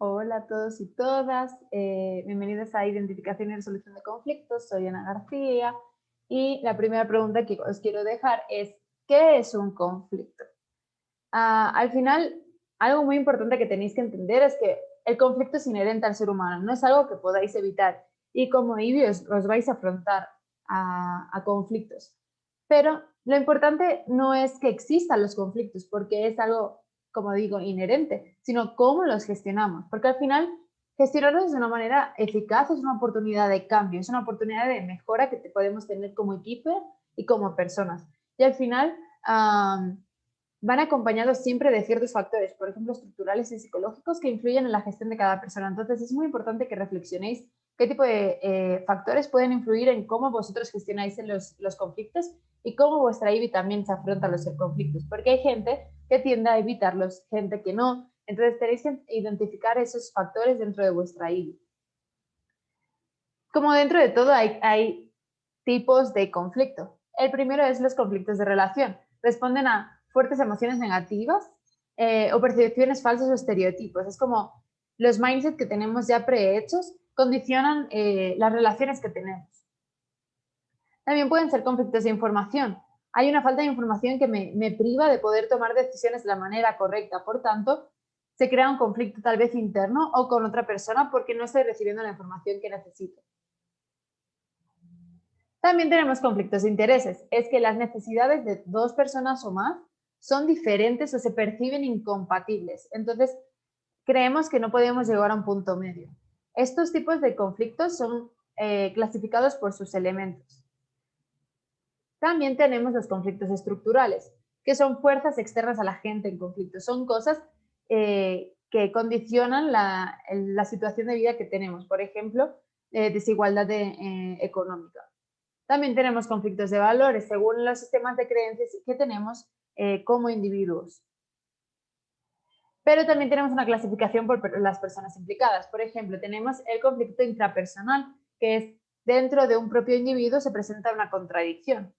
Hola a todos y todas, bienvenidos a Identificación y Resolución de Conflictos. Soy Ana García y la primera pregunta que os quiero dejar es, ¿qué es un conflicto? Al final, algo muy importante que tenéis que entender es que el conflicto es inherente al ser humano, no es algo que podáis evitar y como IBI os vais a afrontar a conflictos. Pero lo importante no es que existan los conflictos, porque es algo, como digo, inherente, sino cómo los gestionamos, porque al final gestionarlos de una manera eficaz es una oportunidad de cambio, es una oportunidad de mejora que podemos tener como equipo y como personas. Y al final, van acompañados siempre de ciertos factores, por ejemplo, estructurales y psicológicos que influyen en la gestión de cada persona. Entonces, es muy importante que reflexionéis qué tipo de factores pueden influir en cómo vosotros gestionáis los conflictos y cómo vuestra IBI también se afronta a los conflictos, porque hay gente que tiende a evitarlos, gente que no. Entonces, tenéis que identificar esos factores dentro de vuestra IBI. Como dentro de todo hay tipos de conflicto. El primero es los conflictos de relación. Responden a fuertes emociones negativas o percepciones falsas o estereotipos. Es como los mindsets que tenemos ya prehechos condicionan las relaciones que tenemos. También pueden ser conflictos de información. Hay una falta de información que me priva de poder tomar decisiones de la manera correcta. Por tanto, se crea un conflicto tal vez interno o con otra persona porque no estoy recibiendo la información que necesito. También tenemos conflictos de intereses. Es que las necesidades de dos personas o más son diferentes o se perciben incompatibles. Entonces, creemos que no podemos llegar a un punto medio. Estos tipos de conflictos son clasificados por sus elementos. También tenemos los conflictos estructurales, que son fuerzas externas a la gente en conflicto. Son cosas que condicionan la situación de vida que tenemos. Por ejemplo, desigualdad económica. También tenemos conflictos de valores según los sistemas de creencias que tenemos como individuos. Pero también tenemos una clasificación por las personas implicadas. Por ejemplo, tenemos el conflicto intrapersonal, que es dentro de un propio individuo se presenta una contradicción.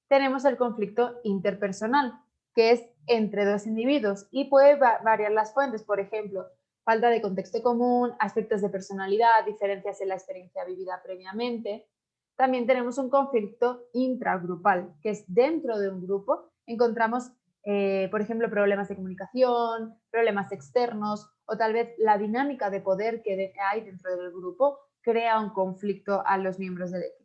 Tenemos el conflicto interpersonal, que es entre dos individuos y puede variar las fuentes, por ejemplo, falta de contexto común, aspectos de personalidad, diferencias en la experiencia vivida previamente. También tenemos un conflicto intragrupal, que es dentro de un grupo encontramos, por ejemplo, problemas de comunicación, problemas externos o tal vez la dinámica de poder que hay dentro del grupo crea un conflicto a los miembros del equipo.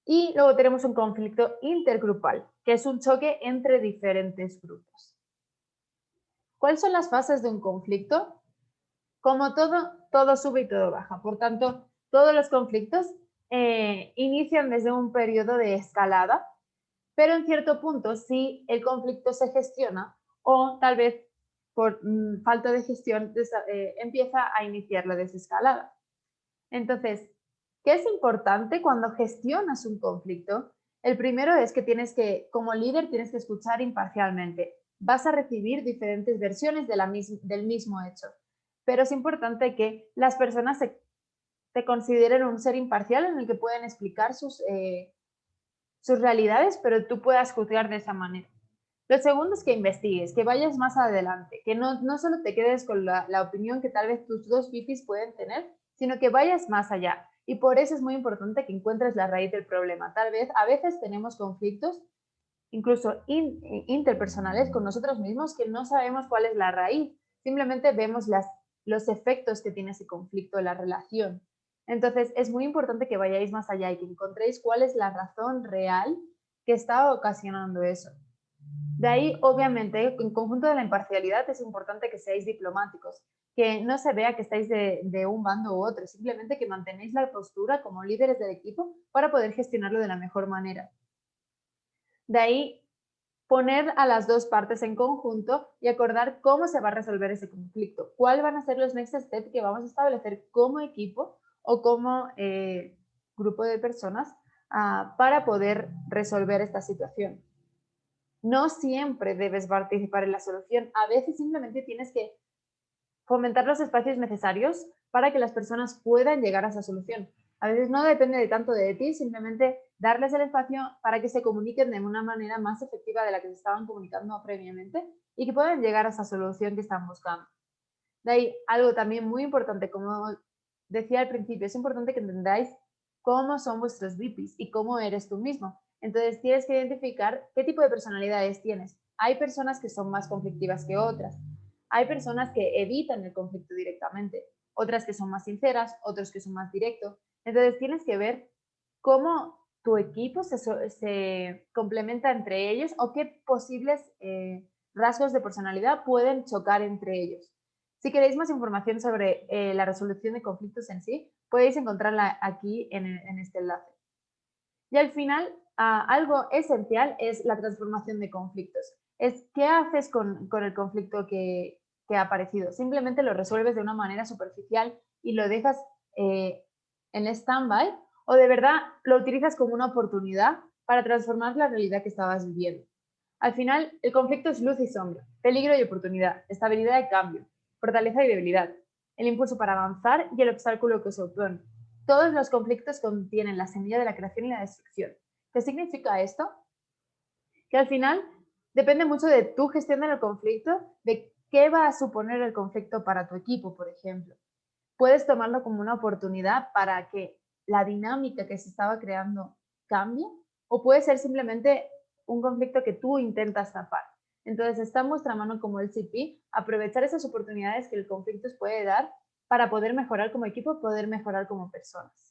Y luego tenemos un conflicto intergrupal, que es un choque entre diferentes grupos. ¿Cuáles son las fases de un conflicto? Como todo sube y todo baja. Por tanto, todos los conflictos inician desde un periodo de escalada, pero en cierto punto, si el conflicto se gestiona o tal vez por falta de gestión, empieza a iniciar la desescalada. Entonces, ¿qué es importante cuando gestionas un conflicto? El primero es que como líder, tienes que escuchar imparcialmente. Vas a recibir diferentes versiones del mismo hecho, pero es importante que las personas te consideren un ser imparcial en el que pueden explicar sus realidades, pero tú puedas juzgar de esa manera. Lo segundo es que investigues, que vayas más adelante, que no solo te quedes con la opinión que tal vez tus dos fifis pueden tener, sino que vayas más allá. Y por eso es muy importante que encuentres la raíz del problema. Tal vez a veces tenemos conflictos, incluso interpersonales con nosotros mismos, que no sabemos cuál es la raíz. Simplemente vemos los efectos que tiene ese conflicto en la relación. Entonces, es muy importante que vayáis más allá y que encontréis cuál es la razón real que está ocasionando eso. De ahí, obviamente, en conjunto de la imparcialidad es importante que seáis diplomáticos, que no se vea que estáis de un bando u otro, simplemente que mantenéis la postura como líderes del equipo para poder gestionarlo de la mejor manera. De ahí, poner a las dos partes en conjunto y acordar cómo se va a resolver ese conflicto, cuáles van a ser los next steps que vamos a establecer como equipo o como grupo de personas para poder resolver esta situación. No siempre debes participar en la solución, a veces simplemente tienes que fomentar los espacios necesarios para que las personas puedan llegar a esa solución. A veces no depende tanto de ti, simplemente darles el espacio para que se comuniquen de una manera más efectiva de la que se estaban comunicando previamente y que puedan llegar a esa solución que están buscando. De ahí, algo también muy importante, como decía al principio, es importante que entendáis cómo son vuestros VIPs y cómo eres tú mismo. Entonces, tienes que identificar qué tipo de personalidades tienes. Hay personas que son más conflictivas que otras. Hay personas que evitan el conflicto directamente, otras que son más sinceras, otros que son más directos. Entonces, tienes que ver cómo tu equipo se complementa entre ellos o qué posibles rasgos de personalidad pueden chocar entre ellos. Si queréis más información sobre la resolución de conflictos en sí, podéis encontrarla aquí en este enlace. Y al final, algo esencial es la transformación de conflictos. Es qué haces con el conflicto que ha aparecido. Simplemente lo resuelves de una manera superficial y lo dejas en stand-by, o de verdad lo utilizas como una oportunidad para transformar la realidad que estabas viviendo. Al final, el conflicto es luz y sombra, peligro y oportunidad, estabilidad y cambio, fortaleza y debilidad, el impulso para avanzar y el obstáculo que se opone. Todos los conflictos contienen la semilla de la creación y la destrucción. ¿Qué significa esto? Que al final depende mucho de tu gestión del conflicto, de qué va a suponer el conflicto para tu equipo, por ejemplo. Puedes tomarlo como una oportunidad para que la dinámica que se estaba creando cambie, o puede ser simplemente un conflicto que tú intentas tapar. Entonces está en vuestra mano como el CP aprovechar esas oportunidades que el conflicto os puede dar para poder mejorar como equipo, poder mejorar como personas.